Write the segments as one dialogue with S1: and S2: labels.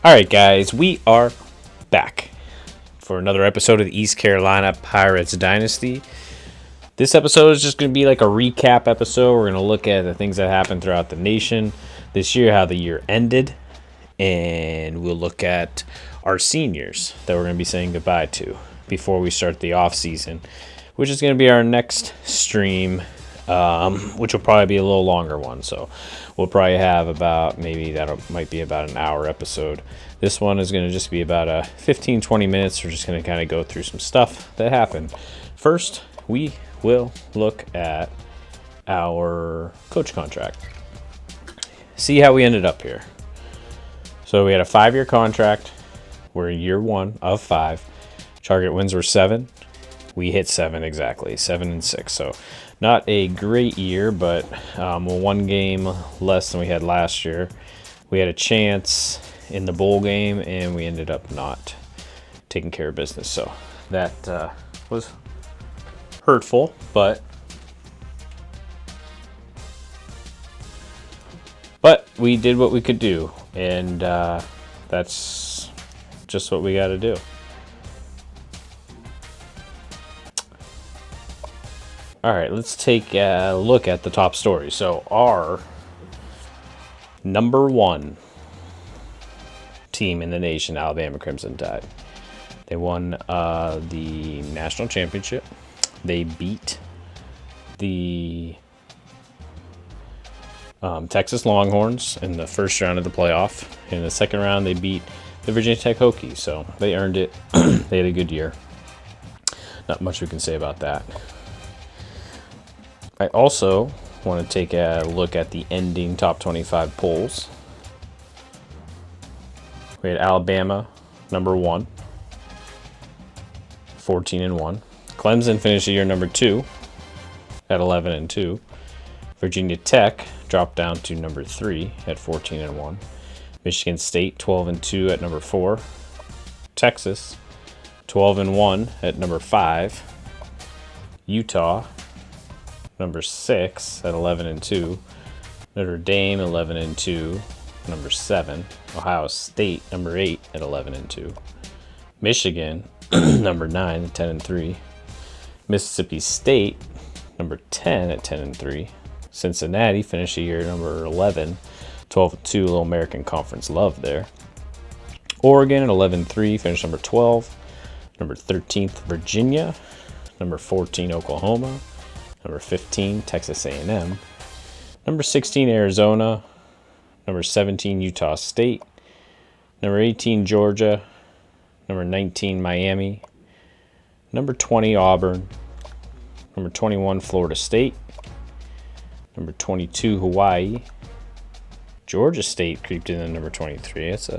S1: All right, guys, we are back for another episode of the East Carolina Pirates Dynasty. This episode is just going to be like a recap episode. We're going to look at the things that happened throughout the nation this year, how the year ended, and we'll look at our seniors that we're going to be saying goodbye to before we start the off season, which is going to be our next stream, which will probably be a little longer one. So we'll probably have might be about an hour episode. This one is going to just be about 15-20 minutes. We're just going to kind of go through some stuff that happened. First, we will look at our coach contract. See how we ended up here. So we had a 5-year contract. We're in year 1 of 5. Target wins were 7. We hit 7 exactly, 7-6. So not a great year, but one game less than we had last year. We had a chance in the bowl game, and we ended up not taking care of business. So that was hurtful, but we did what we could do, and that's just what we got to do. All right, let's take a look at the top stories. So our number 1 team in the nation, Alabama Crimson Tide. They won the national championship. They beat the Texas Longhorns in the first round of the playoff. In the second round, they beat the Virginia Tech Hokies, so they earned it. They had a good year. Not much we can say about that. I also want to take a look at the ending top 25 polls. We had Alabama, number 1, 14-1. Clemson finished the year number 2 at 11-2. Virginia Tech dropped down to number 3 at 14-1. Michigan State, 12-2 at number 4. Texas, 12-1 at number 5. Utah, number 6 at 11-2. Notre Dame, 11-2, number 7. Ohio State, number 8 at 11-2. Michigan, number 9 at 10-3. Mississippi State, number 10 at 10-3. Cincinnati finished the year number 11, 12-2, a little American Conference love there. Oregon at 11-3, finished number 12. Number 13th, Virginia. Number 14, Oklahoma. Number 15, Texas A&M. Number 16, Arizona. Number 17, Utah State. Number 18, Georgia. Number 19, Miami. Number 20, Auburn. Number 21, Florida State. Number 22, Hawaii. Georgia State creeped in at number 23. That's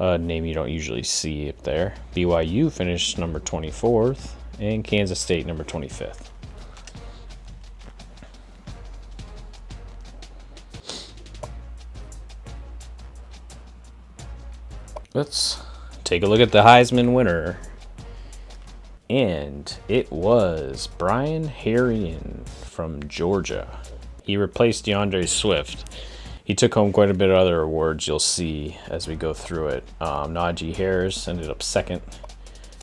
S1: a name you don't usually see up there. BYU finished number 24th. And Kansas State number 25th. Let's take a look at the Heisman winner. And it was Brian Herrien from Georgia. He replaced DeAndre Swift. He took home quite a bit of other awards you'll see as we go through it. Najee Harris ended up 2nd.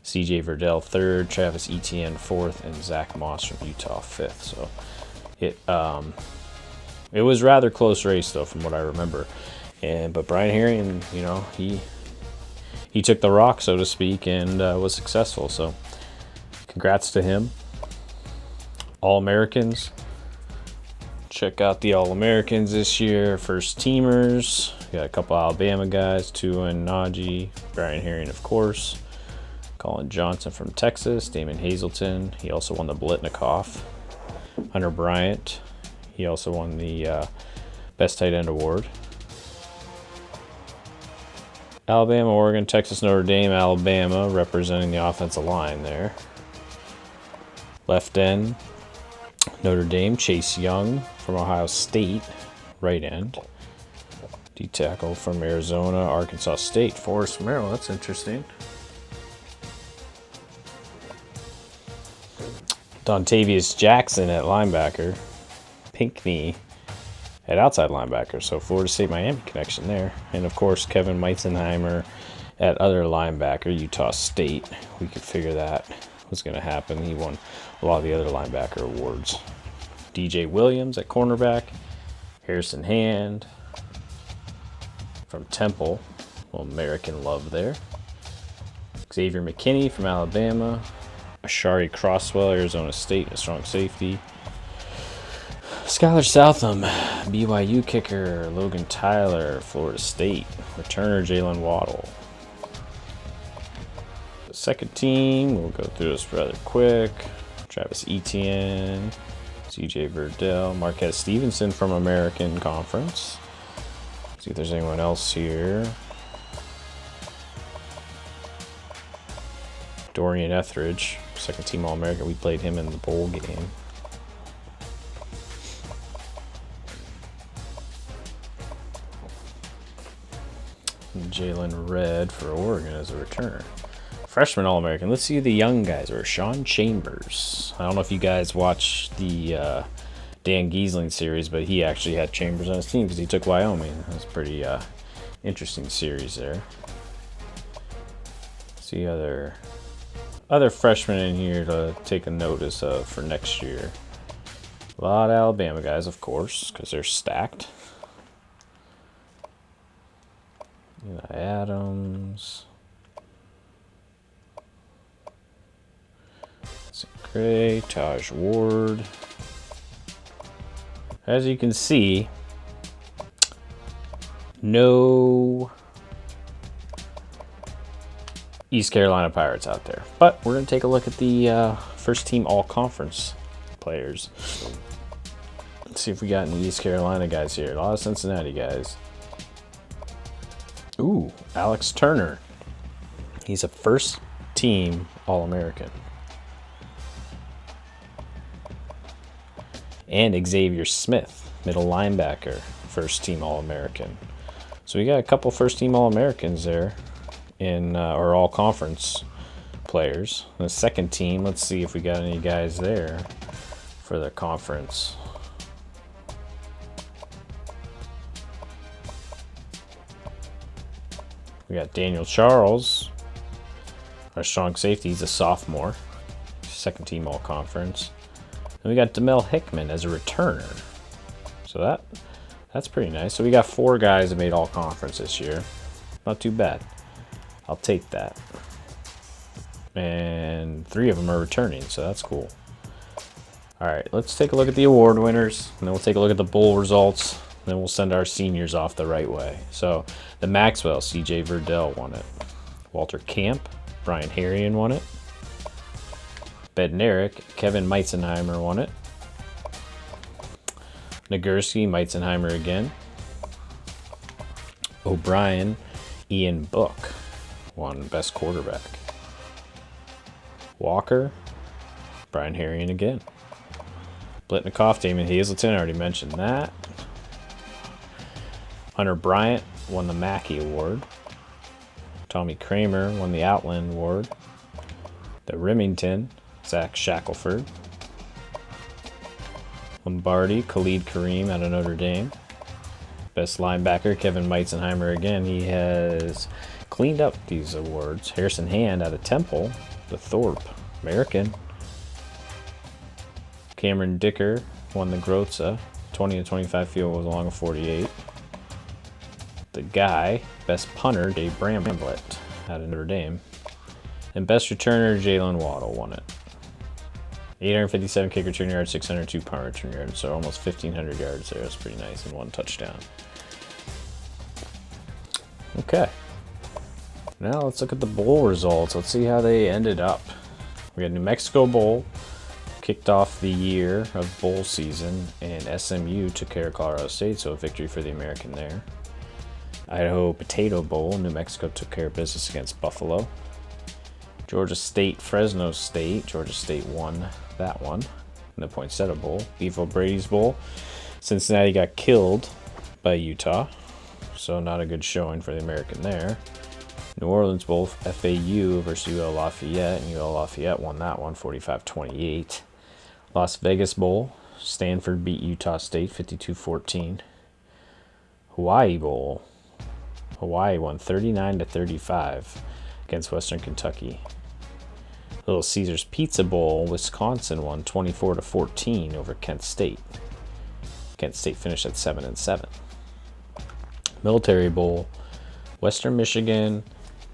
S1: C.J. Verdell 3rd. Travis Etienne 4th. And Zach Moss from Utah 5th. So it was rather close race, though, from what I remember. But Brian Herrien, he took the rock, so to speak, and was successful. So congrats to him. All-Americans. Check out the All-Americans this year. First teamers. We got a couple Alabama guys. Tua and Najee. Brian Herrien, of course. Colin Johnson from Texas. Damon Hazelton. He also won the Blitnikoff. Hunter Bryant. He also won the Best Tight End Award. Alabama, Oregon, Texas, Notre Dame, Alabama, representing the offensive line there. Left end, Notre Dame, Chase Young from Ohio State, right end. D-tackle from Arizona, Arkansas State, Forrest Merrill. That's interesting. Dontavius Jackson at linebacker. Pinkney at outside linebacker. So Florida State Miami connection there. And of course, Kevin Meitzenheimer at other linebacker, Utah State. We could figure that was going to happen. He won a lot of the other linebacker awards. DJ Williams at cornerback. Harrison Hand from Temple. Well, American love there. Xavier McKinney from Alabama. Ashari Crosswell, Arizona State, a strong safety. Skylar Southam, BYU kicker. Logan Tyler, Florida State. Returner Jalen Waddle. The second team, we'll go through this rather quick. Travis Etienne, CJ Verdell, Marquez Stevenson from American Conference. See if there's anyone else here. Dorian Etheridge, second team All-American. We played him in the bowl game. Jalen Red for Oregon as a returner. Freshman All-American. Let's see who the young guys are. Sean Chambers. I don't know if you guys watched the Dan Giesling series, but he actually had Chambers on his team because he took Wyoming. That's a pretty interesting series there. See other freshmen in here to take a notice of for next year. A lot of Alabama guys, of course, because they're stacked. Adams. Gray, Taj Ward. As you can see, no East Carolina Pirates out there. But we're going to take a look at the first team all-conference players. Let's see if we got any East Carolina guys here. A lot of Cincinnati guys. Ooh, Alex Turner. He's a first team All-American. And Xavier Smith, middle linebacker, first team All-American. So we got a couple first team All-Americans there in our all-conference players. The second team, let's see if we got any guys there for the conference. We got Daniel Charles, our strong safety. He's a sophomore, second team all-conference. And we got Demel Hickman as a returner. So that's pretty nice. So we got 4 guys that made all-conference this year. Not too bad. I'll take that. And 3 of them are returning, so that's cool. All right, let's take a look at the award winners, and then we'll take a look at the bowl results. Then we'll send our seniors off the right way. So the Maxwell, CJ Verdell won it. Walter Camp, Brian Harrion won it. Bednarik, Kevin Meitzenheimer won it. Nagurski, Meitzenheimer again. O'Brien, Ian Book won best quarterback. Walker, Brian Harrion again. Blitnikoff, Damon Hazelton, I already mentioned that. Hunter Bryant won the Mackey Award. Tommy Kramer won the Outland Award. The Remington, Zach Shackelford. Lombardi, Khalid Kareem out of Notre Dame. Best linebacker, Kevin Meitzenheimer again. He has cleaned up these awards. Harrison Hand out of Temple. The Thorpe, American. Cameron Dicker won the Grotza. 20 to 25 field goals along a 48. The guy, best punter, Dave Bramblett out of Notre Dame. And best returner, Jalen Waddle won it. 857 kick return yards, 602 punt return yards, so almost 1,500 yards there. That's pretty nice, and 1 touchdown. Okay. Now let's look at the bowl results. Let's see how they ended up. We got New Mexico Bowl, kicked off the year of bowl season, and SMU took care of Colorado State, so a victory for the American there. Idaho Potato Bowl, New Mexico took care of business against Buffalo. Georgia State, Fresno State. Georgia State won that one in the Poinsettia Bowl. Beef O'Brady's Bowl. Cincinnati got killed by Utah, so not a good showing for the American there. New Orleans Bowl, FAU versus UL Lafayette, and UL Lafayette won that one, 45-28. Las Vegas Bowl, Stanford beat Utah State, 52-14. Hawaii Bowl. Hawaii won 39-35 against Western Kentucky. Little Caesars Pizza Bowl. Wisconsin won 24-14 over Kent State. Kent State finished at 7-7. Military Bowl. Western Michigan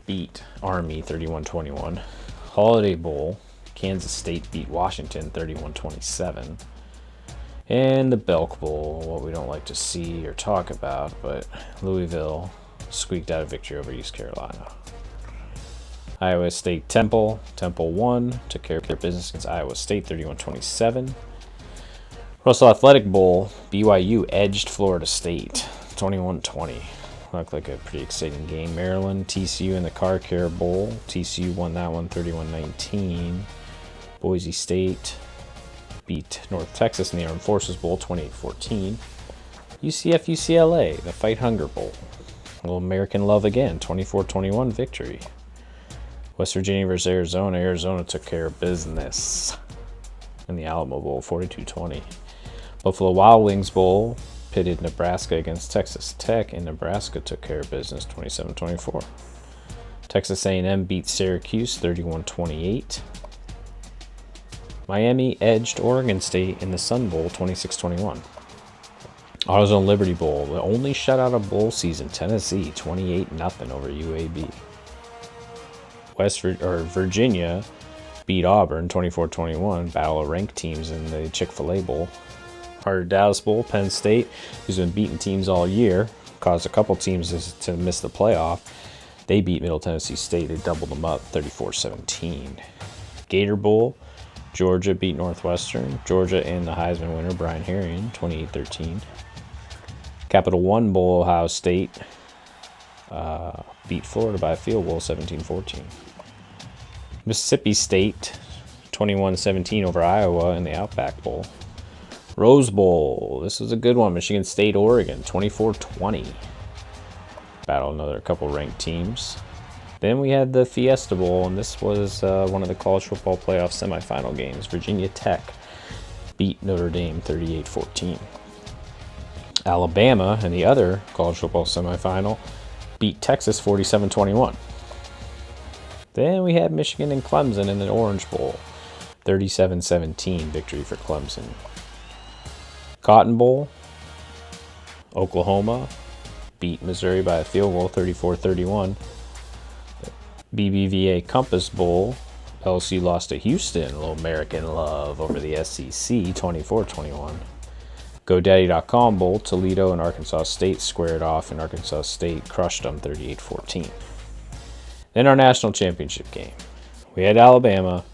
S1: beat Army 31-21. Holiday Bowl. Kansas State beat Washington 31-27. And the Belk Bowl, what we don't like to see or talk about, but Louisville squeaked out a victory over East Carolina. Iowa State Temple. Temple won, took care of business against Iowa State 31-27. Russell Athletic Bowl. BYU edged Florida State 21-20. Looked like a pretty exciting game. Maryland, TCU in the Car Care Bowl. TCU won that one 31-19. Boise State beat North Texas in the Armed Forces Bowl 28-14. UCF UCLA, the Fight Hunger Bowl. A little American love again, 24-21 victory. West Virginia versus Arizona. Arizona took care of business in the Alamo Bowl 42-20. Buffalo Wild Wings Bowl pitted Nebraska against Texas Tech, and Nebraska took care of business 27-24. Texas A&M beat Syracuse 31-28. Miami edged Oregon State in the Sun Bowl 26-21. AutoZone Liberty Bowl, the only shutout of bowl season, Tennessee 28-0 over UAB. Virginia beat Auburn 24-21, battle of ranked teams in the Chick-fil-A Bowl. Our Dallas Bowl, Penn State, who's been beating teams all year, caused a couple teams to miss the playoff. They beat Middle Tennessee State. They doubled them up 34-17. Gator Bowl, Georgia beat Northwestern. Georgia and the Heisman winner, Brian Herrien, 28-13. Capital One Bowl, Ohio State beat Florida by a field goal, 17-14. Mississippi State, 21-17 over Iowa in the Outback Bowl. Rose Bowl, this was a good one. Michigan State, Oregon, 24-20. Battle another couple ranked teams. Then we had the Fiesta Bowl, and this was one of the college football playoff semifinal games. Virginia Tech beat Notre Dame 38-14. Alabama, in the other college football semifinal, beat Texas 47-21. Then we had Michigan and Clemson in the Orange Bowl, 37-17 victory for Clemson. Cotton Bowl, Oklahoma beat Missouri by a field goal, 34-31. BBVA Compass Bowl, LSU lost to Houston, a little American love over the SEC, 24-21. GoDaddy.com Bowl, Toledo and Arkansas State squared off, and Arkansas State crushed them 38-14. Then our national championship game. We had Alabama.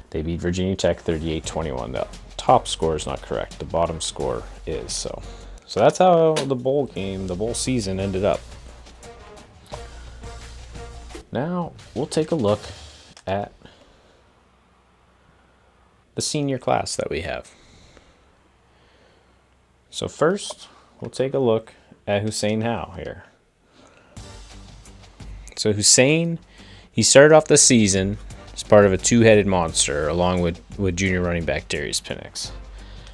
S1: They beat Virginia Tech 38-21. The top score is not correct. The bottom score is. So that's how the bowl season ended up. Now we'll take a look at the senior class that we have. So first, we'll take a look at Hussein Howe here. So Hussein, he started off the season as part of a two-headed monster along with junior running back Darius Penix.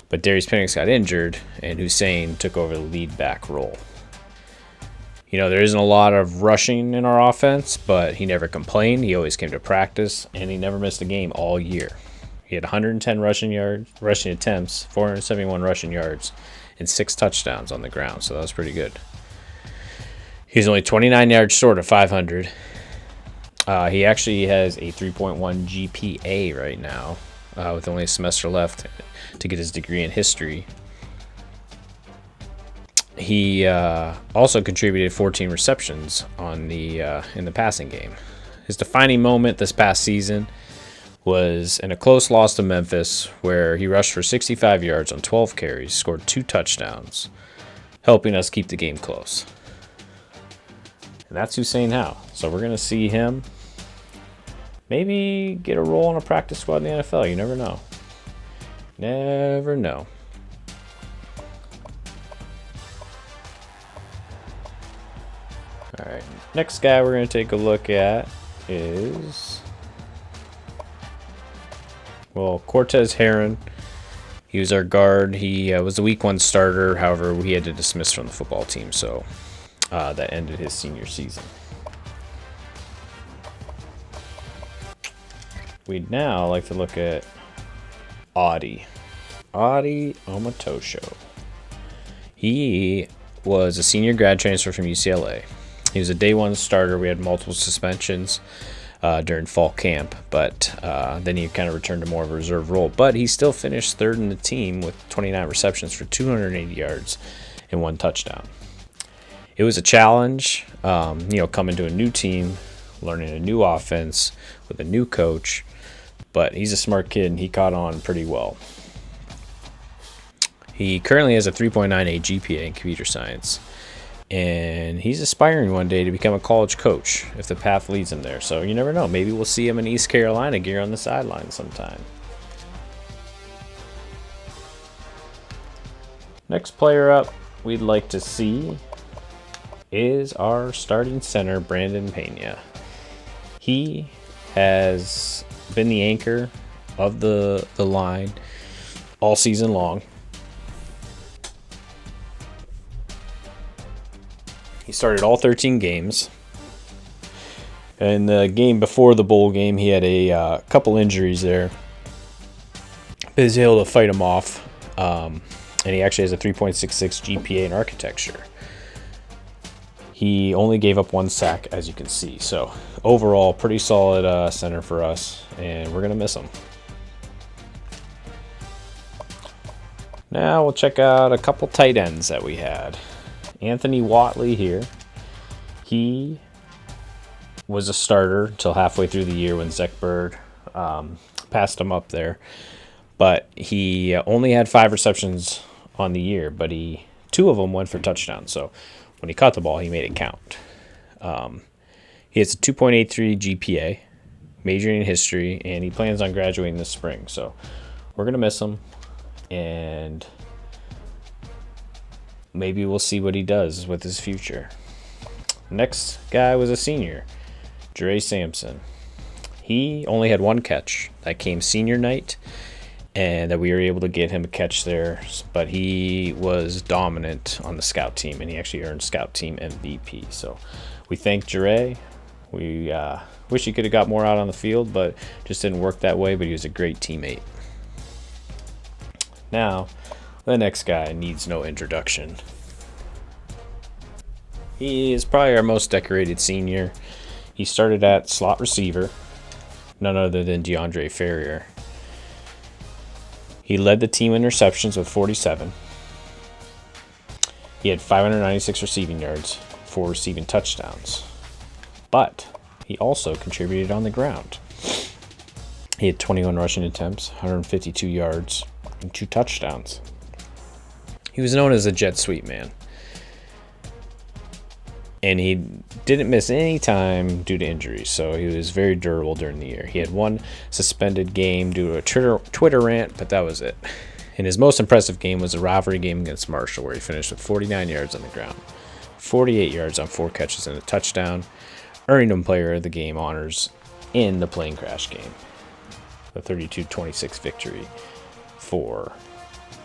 S1: But Darius Penix got injured, and Hussein took over the lead back role. You know, there isn't a lot of rushing in our offense, but he never complained. He always came to practice, and he never missed a game all year. He had 110 rushing attempts, 471 rushing yards, and 6 touchdowns on the ground, so that was pretty good. He's only 29 yards short of 500. He actually has a 3.1 GPA right now, with only a semester left to get his degree in history. He also contributed 14 receptions in the passing game. His defining moment this past season was in a close loss to Memphis, where he rushed for 65 yards on 12 carries, scored 2 touchdowns, helping us keep the game close. And that's Hussein Howe. So we're going to see him maybe get a role in a practice squad in the NFL. You never know. Never know. All right, next guy we're going to take a look at is, well, Cortez Heron. He was our guard. He was a week 1 starter. However, he had to dismiss from the football team, so that ended his senior season. We'd now like to look at Audie Omatosho. He was a senior grad transfer from UCLA. He was a day 1 starter. We had multiple suspensions during fall camp, but then he kind of returned to more of a reserve role. But he still finished 3rd in the team with 29 receptions for 280 yards and 1 touchdown. It was a challenge, coming to a new team, learning a new offense with a new coach, but he's a smart kid and he caught on pretty well. He currently has a 3.98 GPA in computer science, and he's aspiring one day to become a college coach if the path leads him there. So you never know. Maybe we'll see him in East Carolina gear on the sideline sometime. Next player up we'd like to see is our starting center, Brandon Pena. He has been the anchor of the line all season long. He started all 13 games. In the game before the bowl game, he had a couple injuries there, but he was able to fight them off, and he actually has a 3.66 GPA in architecture. He only gave up 1 sack, as you can see. So overall, pretty solid center for us, and we're going to miss him. Now we'll check out a couple tight ends that we had. Anthony Watley here. He was a starter until halfway through the year when Zach Bird passed him up there. But he only had 5 receptions on the year, but 2 of them went for touchdowns. So when he caught the ball, he made it count. He has a 2.83 GPA, majoring in history, and he plans on graduating this spring. So we're going to miss him, and maybe we'll see what he does with his future. Next guy was a senior, Dre Sampson. He only had 1 catch. That came senior night, and that we were able to get him a catch there. But he was dominant on the scout team, and he actually earned scout team MVP. So we thank Dre. We wish he could have got more out on the field, but just didn't work that way. But he was a great teammate. Now, the next guy needs no introduction. He is probably our most decorated senior. He started at slot receiver, none other than DeAndre Ferrier. He led the team in receptions with 47. He had 596 receiving yards, 4 receiving touchdowns. But he also contributed on the ground. He had 21 rushing attempts, 152 yards, and 2 touchdowns. He was known as a jet sweep man. And he didn't miss any time due to injuries, so he was very durable during the year. He had 1 suspended game due to a Twitter rant, but that was it. And his most impressive game was a rivalry game against Marshall, where he finished with 49 yards on the ground, 48 yards on 4 catches and a touchdown, earning him player of the game honors in the plane crash game. The 32-26 victory for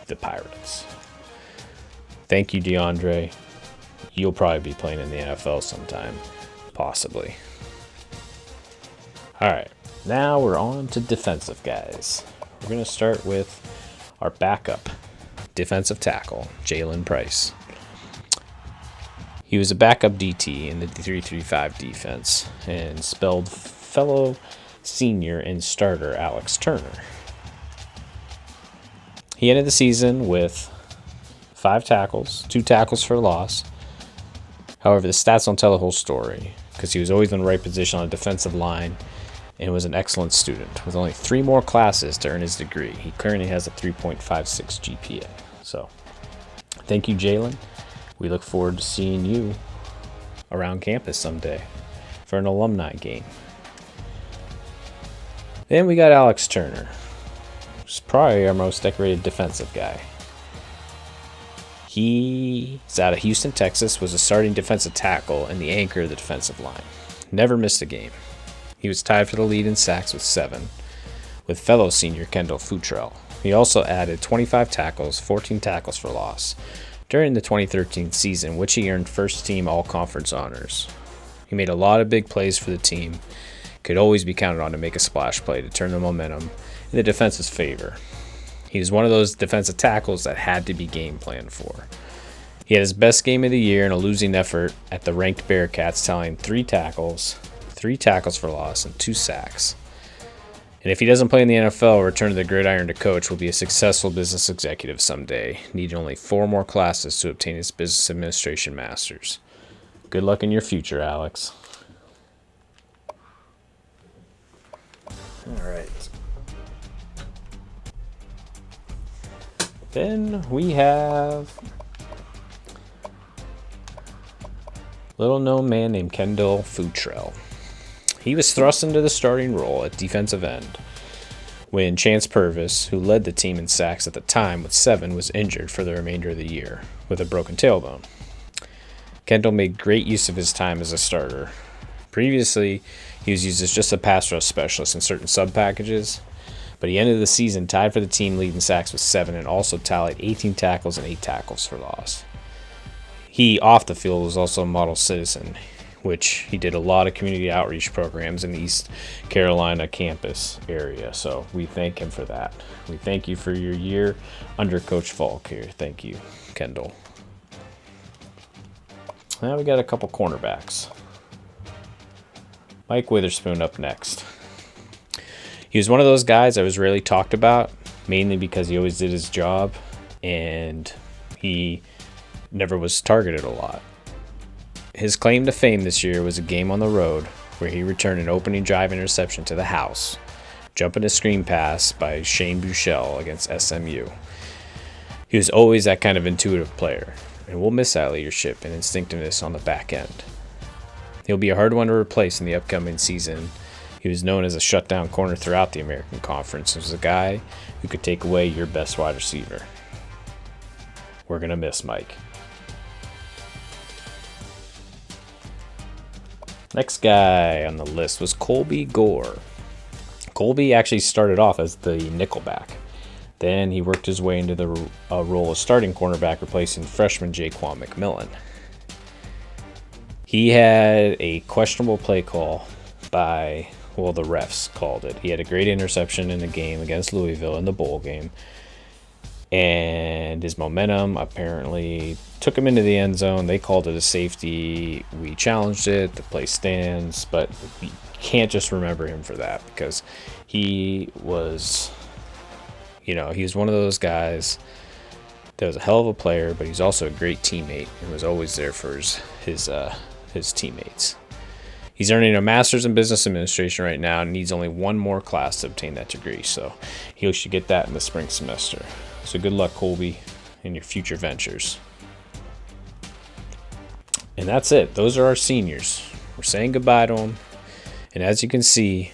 S1: the Pirates. Thank you, DeAndre. You'll probably be playing in the NFL sometime, possibly. All right, now we're on to defensive guys. We're going to start with our backup defensive tackle, Jalen Price. He was a backup DT in the 3-3-5 defense and spelled fellow senior and starter Alex Turner. He ended the season with 5 tackles, 2 tackles for loss. However, the stats don't tell the whole story because he was always in the right position on the defensive line and was an excellent student with only 3 more classes to earn his degree. He currently has a 3.56 GPA. So, thank you, Jalen. We look forward to seeing you around campus someday for an alumni game. Then we got Alex Turner, who's probably our most decorated defensive guy. He's out of Houston, Texas, was a starting defensive tackle and the anchor of the defensive line. Never missed a game. He was tied for the lead in sacks with 7, with fellow senior Kendall Futrell. He also added 25 tackles, 14 tackles for loss during the 2013 season, which he earned first-team all-conference honors. He made a lot of big plays for the team, could always be counted on to make a splash play to turn the momentum in the defense's favor. He was one of those defensive tackles that had to be game planned for. He had his best game of the year in a losing effort at the ranked Bearcats, tallying 3 tackles for loss, and 2 sacks. And if he doesn't play in the NFL or return to the gridiron to coach, will be a successful business executive someday, needing only 4 more classes to obtain his business administration master's. Good luck in your future, Alex. All right. Then we have a little-known man named Kendall Futrell. He was thrust into the starting role at defensive end when Chance Purvis, who led the team in sacks at the time with 7, was injured for the remainder of the year with a broken tailbone. Kendall made great use of his time as a starter. Previously, he was used as just a pass rush specialist in certain sub-packages, but he ended the season tied for the team lead in sacks with 7 and also tallied 18 tackles and 8 tackles for loss. He, off the field, was also a model citizen, which he did a lot of community outreach programs in the East Carolina campus area. So we thank him for that. We thank you for your year under Coach Falk here. Thank you, Kendall. Now we got a couple cornerbacks. Mike Witherspoon up next. He was one of those guys that was rarely talked about, mainly because he always did his job and he never was targeted a lot. His claim to fame this year was a game on the road where he returned an opening drive interception to the house, jumping a screen pass by Shane Buechele against SMU. He was always that kind of intuitive player, and we'll miss that leadership and instinctiveness on the back end. He'll be a hard one to replace in the upcoming season. He was known as a shutdown corner throughout the American Conference and was a guy who could take away your best wide receiver. We're going to miss Mike. Next guy on the list was Colby Gore. Colby actually started off as the nickelback. Then he worked his way into the role of starting cornerback, replacing freshman Jaquan McMillan. He had a questionable play call by, well, the refs called it. He had a great interception in the game against Louisville in the bowl game. And his momentum apparently took him into the end zone. They called it a safety. We challenged it. The play stands. But you can't just remember him for that because he was, he was one of those guys that was a hell of a player, but he's also a great teammate and was always there for his teammates. He's earning a master's in business administration right now and needs only 1 more class to obtain that degree. So he should get that in the spring semester. So good luck, Colby, in your future ventures. And that's it. Those are our seniors. We're saying goodbye to them. And as you can see,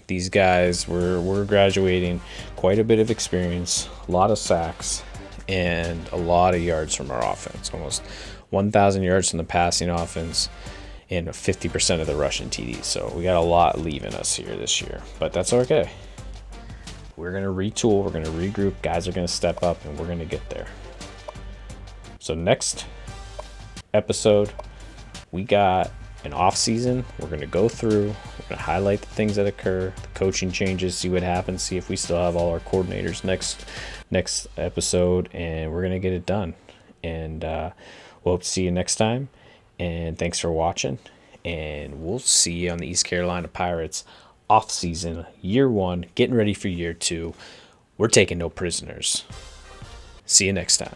S1: these guys were graduating quite a bit of experience, a lot of sacks, and a lot of yards from our offense. Almost 1,000 yards from the passing offense and 50% of the rushing TDs. So we got a lot leaving us here this year. But that's okay. We're going to retool, we're going to regroup, guys are going to step up, and we're going to get there. So next episode, we got an off season. We're going to go through, we're going to highlight the things that occur, the coaching changes, see what happens, see if we still have all our coordinators next episode, and we're going to get it done. And we'll hope to see you next time. And thanks for watching, and we'll see you on the East Carolina Pirates off season, year 1, getting ready for year 2. We're taking no prisoners. See you next time.